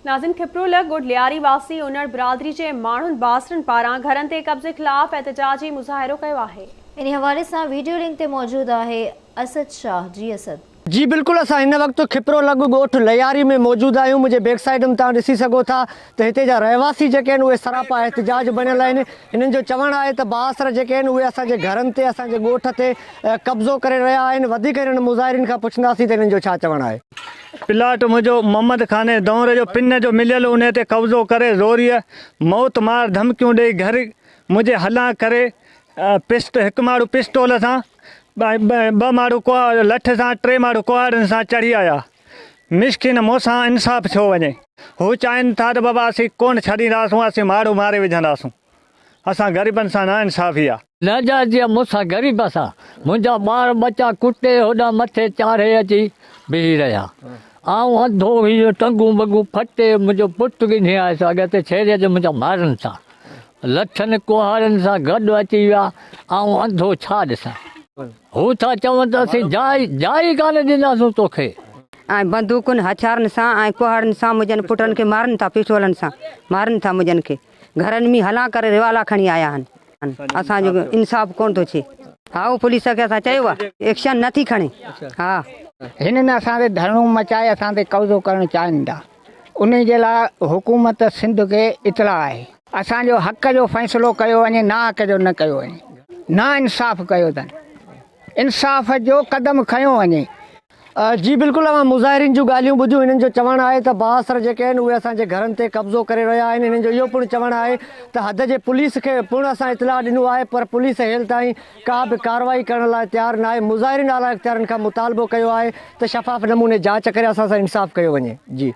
नाज़िम खिपरोल ॻोठ लियारी वासी उनड़ बिरादरी जे माण्हुनि बासरनि पारां घरनि ते कब्ज़े ख़िलाफ़ एहतजाजी मुज़ाहिरो कयो आहे। इन हवाले से वीडियो लिंक ते मौजूद है असद शाह। जी असद। जी बिल्कुल, अस इन वक्त खिपरोल ॻोठ लियारी में मौजूद आहियूं। मुझे बैक साइड में तुम ॾिसी सको था तो हिते जा रहवासी जेके आहिनि उहे सरापा एहतजाज बनियल आहिनि। इन्हनि जो चवणु आहे त बासर जेके आहिनि उहे असांजे घरनि ते असांजे ॻोठ ते कब्ज़ो करे रहिया आहिनि। वधीक इन्हनि मुज़ाहिरीन खां पुछंदासीं त इन्हनि जो छा चवणु आहे। प्लाट मुझो मोहम्मद खाने दौर जो पिन जो मिलियल उन ते कब्ज़ो करे ज़ोरीअ मौत मार धमकियूं ॾेई घर मुझे हला करे हिकु माण्हू पिस्टोल सां ॿ माण्हू लठ सां टे माण्हू कुहाड़नि सां चढ़ी आया। मिश्किन मूंसां इंसाफ़ छो वञे। हू चाहिनि था त बाबा असीं कोन छॾींदासूं, असीं माण्हू मारे विझंदासूं। असां ग़रीबनि सां ना इंसाफ़ी आहे। न जाइज़ मूंसां ग़रीब सां मुंहिंजा ॿार बच्चा कुटे होॾां मथे चाढ़े अची बीही रहिया। ऐं अंधो हीअं टंगू बंगू फटे मुंहिंजो पुटु किथे आहे सो अॻिते छेड़े जो मुंहिंजा मारनि सां लठनि कुहाड़नि सां गॾु अची विया। ऐं अंधो छा ॾिसां। हू था चवनि त असीं जाइ कान ॾींदासूं तोखे। ऐं बंदूकुनि हथियारनि सां ऐं कुहाड़नि सां मुंहिंजनि पुटनि खे मारनि था, पिस्टोलनि सां मारनि था मुंहिंजनि खे। घरनि में हला करे रिवाला खणी आया आहिनि। असांजो इंसाफ़ कोन थो थिए। हा, उहो पुलिस खे असां चयो आहे एक्शन नथी खणे। हा, हिननि असांखे धरणो मचाए असां ते कब्ज़ो करणु चाहिनि था। उन जे लाइ हुकूमत सिंध खे इतलाह आहे। असांजो हक़ जो फ़ैसिलो कयो वञे, ना हक़ जो न कयो वञे। ना इंसाफ़ कयो अथनि, इंसाफ़ जो कदम खयो वञे। जी बिल्कुल, मुज़ाहिरीन जूं ॻाल्हियूं ॿुधियूं। इन्हनि जो चवणु आहे त बासर जेके आहिनि उहे असांजे घरनि ते कब्ज़ो करे रहिया आहिनि। इन्हनि जो इहो पिणु चवणु आहे त हद जे पुलिस खे पिणु असां इतलाह ॾिनो आहे, पर पुलिस हेल ताईं का बि कार्रवाई करण लाइ तयारु न आहे। मुज़ाहिरीन आला इख़्तियारनि खां मुतालबो कयो आहे त शफ़ाफ़ नमूने जांच करे असां सां इंसाफ़ कयो वञे। जी।